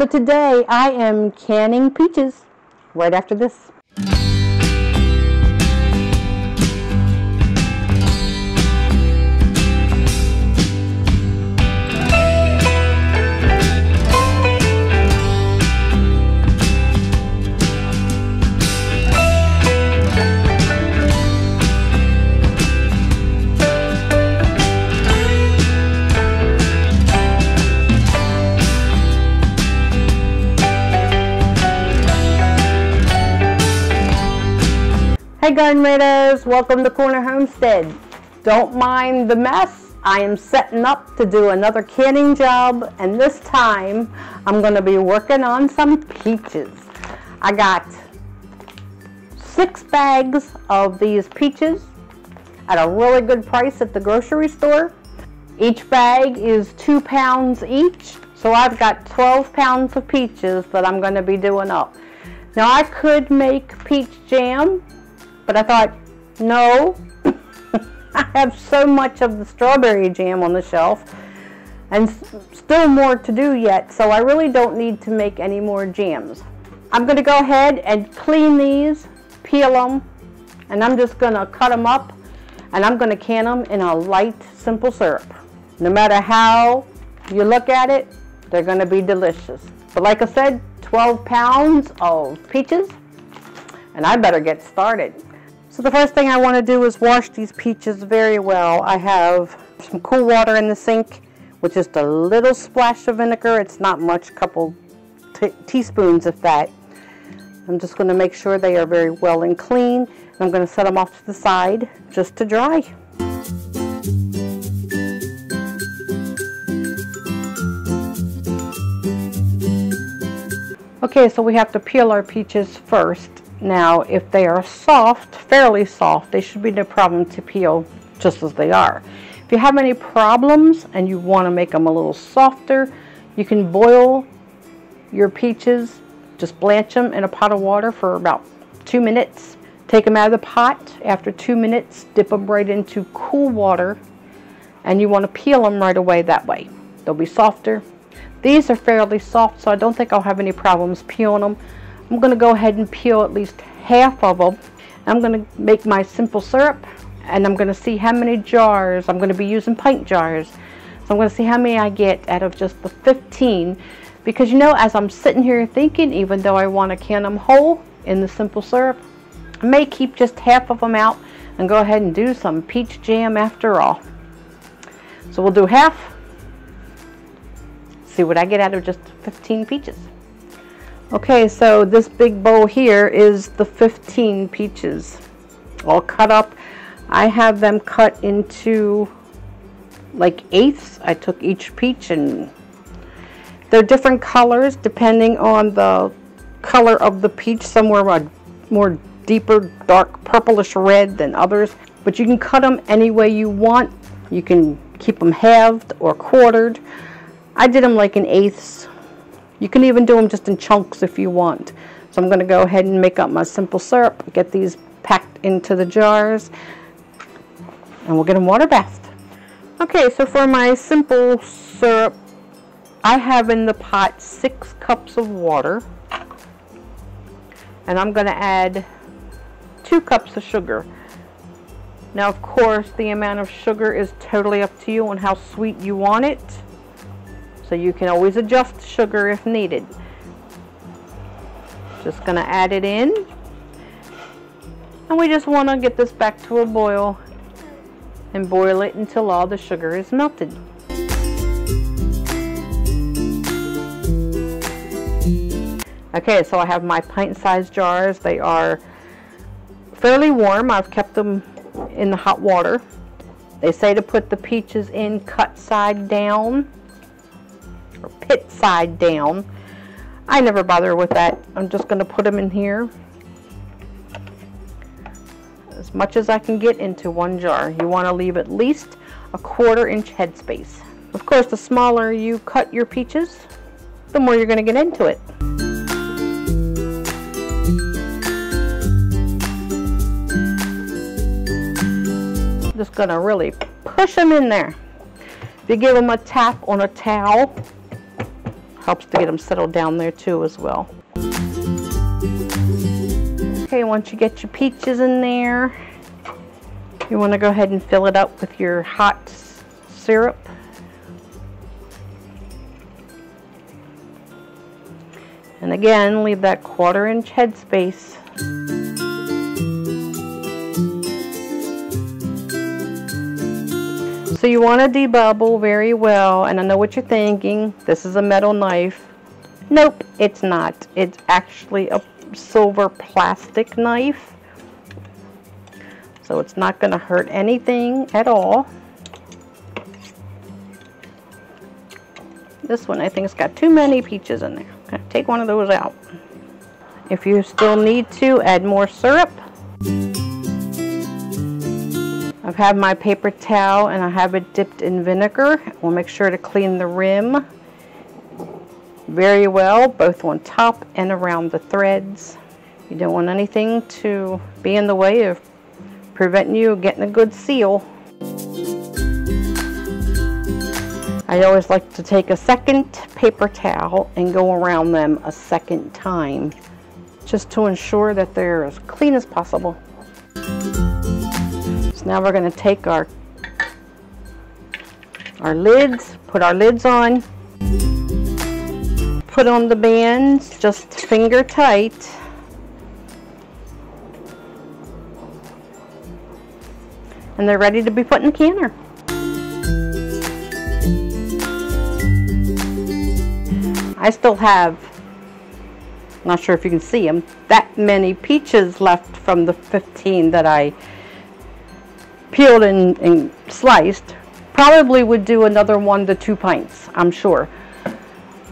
So today I am canning peaches right after this. Hey Garden Raiders, welcome to Corner Homestead. Don't mind the mess. I am setting up to do another canning job, and this time I'm going to be working on some peaches. I got 6 bags of these peaches at a really good price at the grocery store. Each bag is 2 pounds each, so I've got 12 pounds of peaches that I'm going to be doing up. Now I could make peach jam, but I thought, no, I have so much of the strawberry jam on the shelf and still more to do yet, so I really don't need to make any more jams. I'm going to go ahead and clean these, peel them, and I'm just going to cut them up, and I'm going to can them in a light, simple syrup. No matter how you look at it, they're going to be delicious. But like I said, 12 pounds of peaches, and I better get started. So the first thing I want to do is wash these peaches very well. I have some cool water in the sink with just a little splash of vinegar. It's not much, a couple teaspoons of that. I'm just going to make sure they are very well and clean. I'm going to set them off to the side just to dry. Okay, so we have to peel our peaches first. Now, if they are soft, fairly soft, they should be no problem to peel just as they are. If you have any problems and you want to make them a little softer, you can boil your peaches, just blanch them in a pot of water for about 2 minutes. Take them out of the pot. After 2 minutes, dip them right into cool water, and you want to peel them right away that way. They'll be softer. These are fairly soft, so I don't think I'll have any problems peeling them. I'm going to go ahead and peel at least half of them. I'm going to make my simple syrup, and I'm going to see how many jars. I'm going to be using pint jars. So I'm going to see how many I get out of just the 15. Because you know, as I'm sitting here thinking, even though I want to can them whole in the simple syrup, I may keep just half of them out and go ahead and do some peach jam after all. So we'll do half. See what I get out of just 15 peaches. Okay, so this big bowl here is the 15 peaches all cut up. I have them cut into like eighths. I took each peach, and they're different colors depending on the color of the peach. Some were more deeper, dark purplish red than others. But you can cut them any way you want. You can keep them halved or quartered. I did them like in eighths. You can even do them just in chunks if you want. So I'm going to go ahead and make up my simple syrup, get these packed into the jars, and we'll get them water bathed. Okay, so for my simple syrup, I have in the pot 6 cups of water, and I'm going to add 2 cups of sugar. Now, of course, the amount of sugar is totally up to you on how sweet you want it. So you can always adjust sugar if needed. Just going to add it in. And we just want to get this back to a boil and boil it until all the sugar is melted. Okay, so I have my pint-sized jars. They are fairly warm. I've kept them in the hot water. They say to put the peaches in cut side down, or pit side down. I never bother with that. I'm just going to put them in here as much as I can get into one jar. You want to leave at least a 1/4 inch headspace. Of course, the smaller you cut your peaches, the more you're going to get into it. Just going to really push them in there. If you give them a tap on a towel, Helps to get them settled down there too as well. Okay, once you get your peaches in there, you want to go ahead and fill it up with your hot syrup. And again, leave that 1/4 inch headspace. So you want to debubble very well, and I know what you're thinking. This is a metal knife. Nope, it's not. It's actually a silver plastic knife. So it's not going to hurt anything at all. This one I think it's got too many peaches in there. Okay, take one of those out. If you still need to, add more syrup. I've had my paper towel and I have it dipped in vinegar. We'll make sure to clean the rim very well, both on top and around the threads. You don't want anything to be in the way of preventing you getting a good seal. I always like to take a second paper towel and go around them a second time, just to ensure that they're as clean as possible. So now we're going to take our lids, put our lids on, put on the bands just finger tight. And they're ready to be put in the canner. I still have, not sure if you can see them, that many peaches left from the 15 that I peeled and sliced. Probably would do another 1 to 2 pints, I'm sure.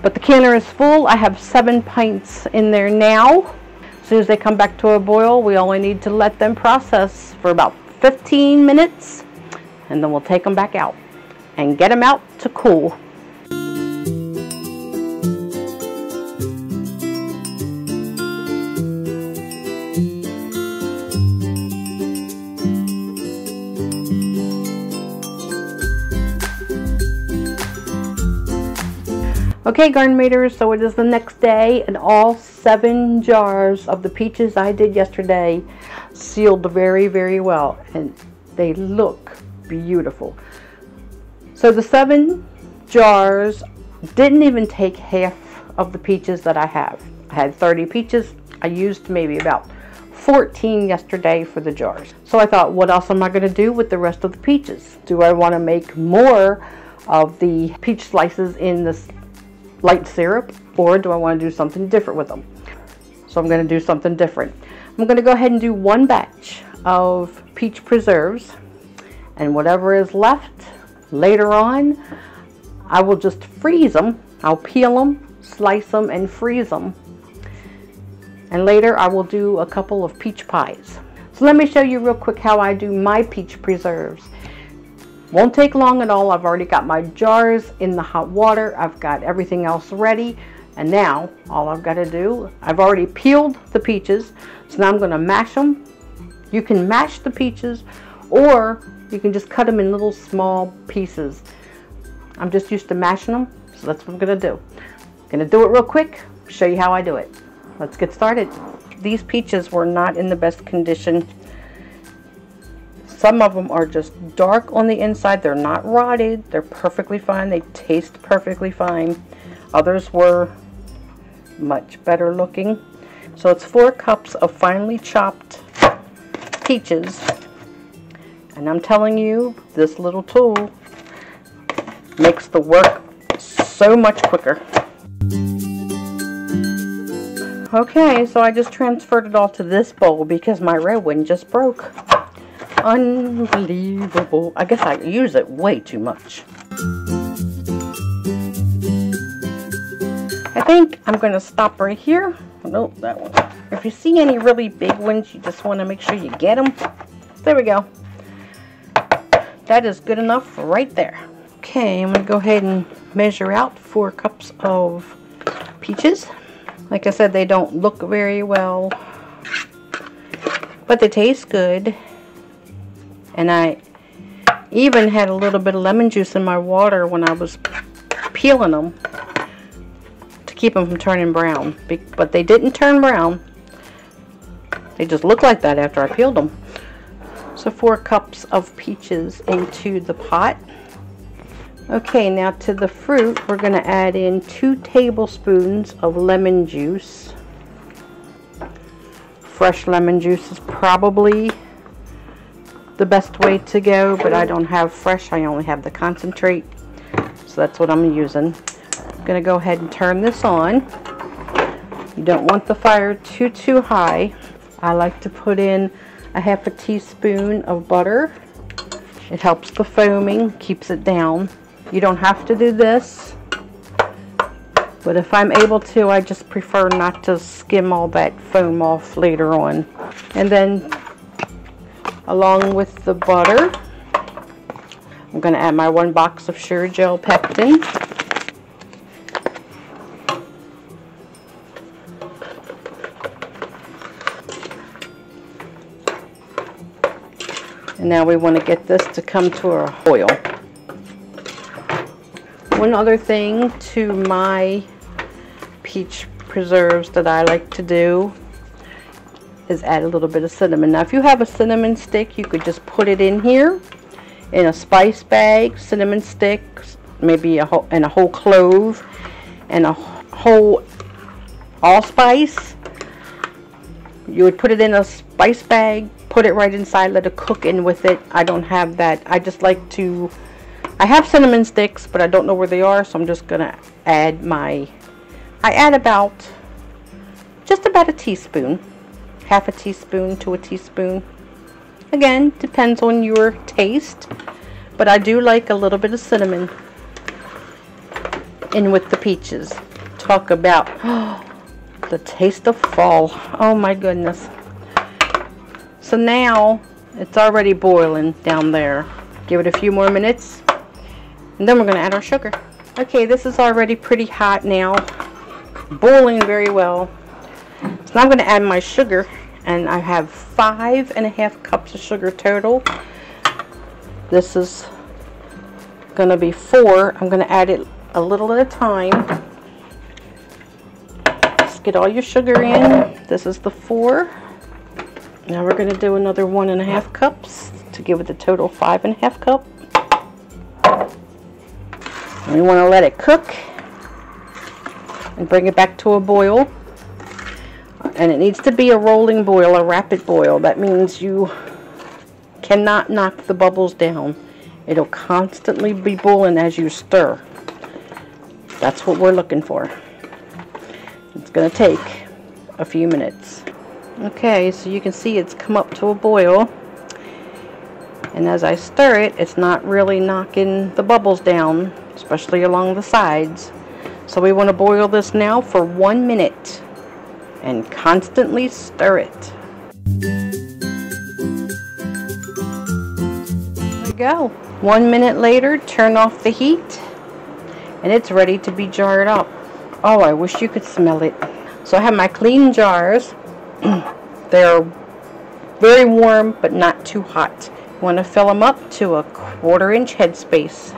But the canner is full. I have 7 pints in there now. As soon as they come back to a boil, we only need to let them process for about 15 minutes, and then we'll take them back out and get them out to cool. Okay, garden maters, so it is the next day, and all 7 jars of the peaches I did yesterday sealed very, very well, and they look beautiful. So the 7 jars didn't even take half of the peaches that I have. I had 30 peaches. I used maybe about 14 yesterday for the jars. So I thought, what else am I going to do with the rest of the peaches? Do I want to make more of the peach slices in this light syrup, or do I want to do something different with them? So I'm going to do something different. I'm going to go ahead and do 1 batch of peach preserves, and whatever is left later on, I will just freeze them. I'll peel them, slice them, and freeze them. And later I will do a couple of peach pies. So let me show you real quick how I do my peach preserves. Won't take long at all. I've already got my jars in the hot water. I've got everything else ready. And now all I've got to do, I've already peeled the peaches. So now I'm going to mash them. You can mash the peaches, or you can just cut them in little small pieces. I'm just used to mashing them, so that's what I'm going to do. I'm going to do it real quick, show you how I do it. Let's get started. These peaches were not in the best condition. Some of them are just dark on the inside. They're not rotted. They're perfectly fine. They taste perfectly fine. Others were much better looking. So it's 4 cups of finely chopped peaches. And I'm telling you, this little tool makes the work so much quicker. Okay, so I just transferred it all to this bowl because my red one just broke. Unbelievable. I guess I use it way too much. I think I'm going to stop right here. Nope, that one. If you see any really big ones, you just want to make sure you get them. There we go. That is good enough right there. Okay, I'm going to go ahead and measure out 4 cups of peaches. Like I said, they don't look very well, but they taste good. And I even had a little bit of lemon juice in my water when I was peeling them. keep them from turning brown. But they didn't turn brown. They just look like that after I peeled them. So 4 cups of peaches into the pot. Okay, now to the fruit, we're going to add in 2 tablespoons of lemon juice. Fresh lemon juice is probably the best way to go, but I don't have fresh, I only have the concentrate. So that's what I'm using. I'm going to go ahead and turn this on. You don't want the fire too high. I like to put in a half a teaspoon of butter. It helps the foaming, keeps it down. You don't have to do this, but if I'm able to, I just prefer not to skim all that foam off later on. And then along with the butter, I'm going to add my 1 box of sugar gel pectin. And now we want to get this to come to a boil. One other thing to my peach preserves that I like to do is add a little bit of cinnamon. Now if you have a cinnamon stick, you could just put it in here in a spice bag, cinnamon sticks, maybe a whole clove and a whole allspice. You would put it in a spice bag, put it right inside, let it cook in with it. I don't have that. I just like to, I have cinnamon sticks, but I don't know where they are, so I'm just gonna add I add just about a teaspoon, half a teaspoon to a teaspoon. Again, depends on your taste, but I do like a little bit of cinnamon in with the peaches. Talk about the taste of fall. Oh my goodness. So now it's already boiling down there. Give it a few more minutes and then we're going to add our sugar. Okay, this is already pretty hot now, boiling very well. So now I'm going to add my sugar, and I have 5.5 cups of sugar total. This is going to be 4. I'm going to add it a little at a time. Just get all your sugar in. This is the 4. Now we're going to do another 1.5 cups to give it the total 5.5 cup. And we want to let it cook and bring it back to a boil. And it needs to be a rolling boil, a rapid boil. That means you cannot knock the bubbles down. It'll constantly be boiling as you stir. That's what we're looking for. It's going to take a few minutes. Okay, so you can see it's come up to a boil. And as I stir it, it's not really knocking the bubbles down, especially along the sides. So we want to boil this now for 1 minute and constantly stir it. There we go. 1 minute later, turn off the heat and it's ready to be jarred up. Oh, I wish you could smell it. So I have my clean jars. They're very warm but not too hot. You want to fill them up to a 1/4 inch headspace.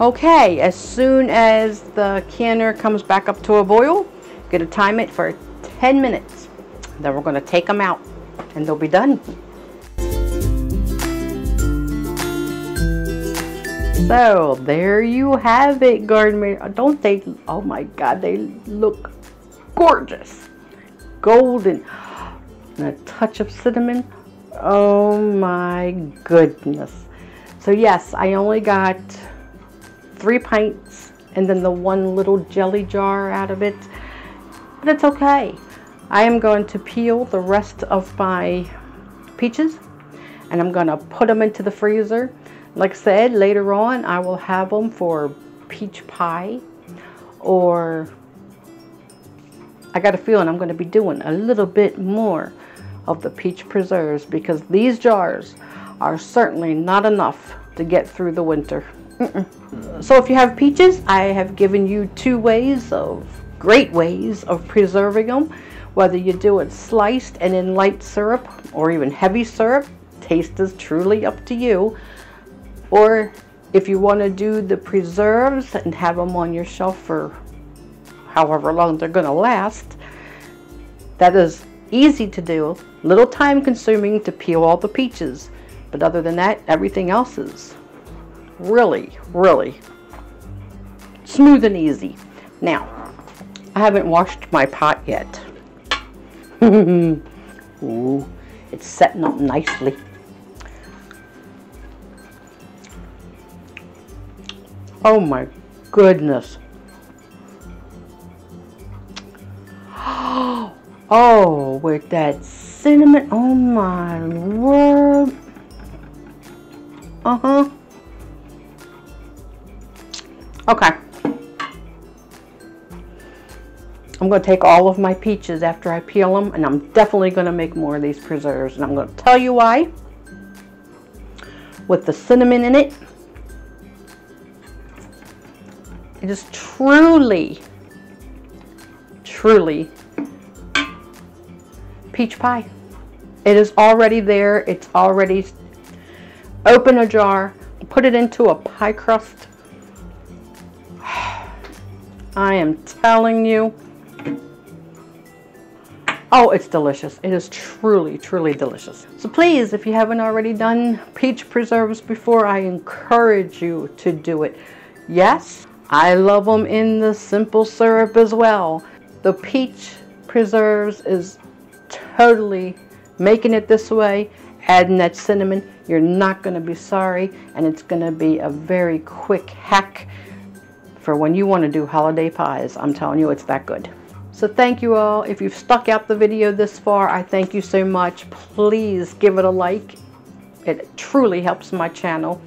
Okay, as soon as the canner comes back up to a boil, gonna time it for 10 minutes. Then we're gonna take them out and they'll be done. So there you have it, garden mate. Don't they? Oh my God, they look gorgeous, golden, and a touch of cinnamon. Oh my goodness. So yes, I only got 3 pints and then the 1 little jelly jar out of it, but it's okay. I am going to peel the rest of my peaches and I'm going to put them into the freezer. Like I said, later on I will have them for peach pie, or I got a feeling I'm going to be doing a little bit more of the peach preserves, because these jars are certainly not enough to get through the winter. So if you have peaches, I have given you great ways of preserving them. Whether you do it sliced and in light syrup or even heavy syrup, taste is truly up to you. Or if you want to do the preserves and have them on your shelf for however long they're going to last, that is easy to do, little time consuming to peel all the peaches. But other than that, everything else is really, really smooth and easy. Now, I haven't washed my pot yet. Ooh, it's setting up nicely. Oh my goodness. Oh, with that cinnamon, oh my word. Okay. I'm going to take all of my peaches after I peel them, and I'm definitely going to make more of these preserves, and I'm going to tell you why. With the cinnamon in it, it is truly peach pie. It is already there. It's already open a jar, put it into a pie crust. I am telling you. Oh, it's delicious. It is truly, truly delicious. So please, if you haven't already done peach preserves before, I encourage you to do it. Yes, I love them in the simple syrup as well. The peach preserves is totally making it this way, adding that cinnamon. You're not going to be sorry, and it's going to be a very quick hack for when you want to do holiday pies. I'm telling you, it's that good. So thank you all. If you've stuck out the video this far, I thank you so much. Please give it a like. It truly helps my channel,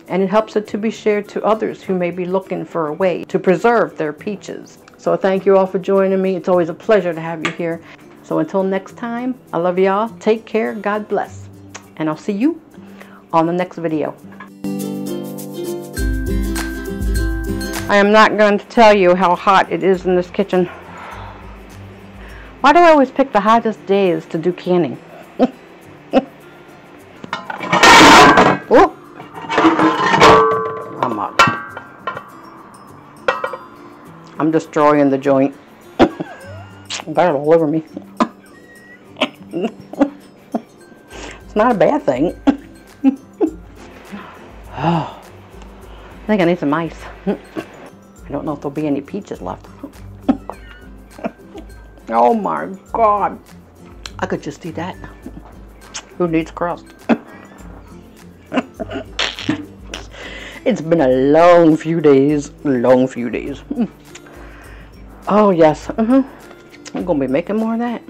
and it helps it to be shared to others who may be looking for a way to preserve their peaches. So thank you all for joining me. It's always a pleasure to have you here. So until next time, I love y'all. Take care. God bless. And I'll see you on the next video. I am not going to tell you how hot it is in this kitchen. Why do I always pick the hottest days to do canning? Oh, I'm up. I'm destroying the joint. Got it all over me. It's not a bad thing. Oh, I think I need some ice. I don't know if there'll be any peaches left. Oh my God. I could just eat that. Who needs crust? It's been a long few days. Oh yes. I'm gonna be making more of that.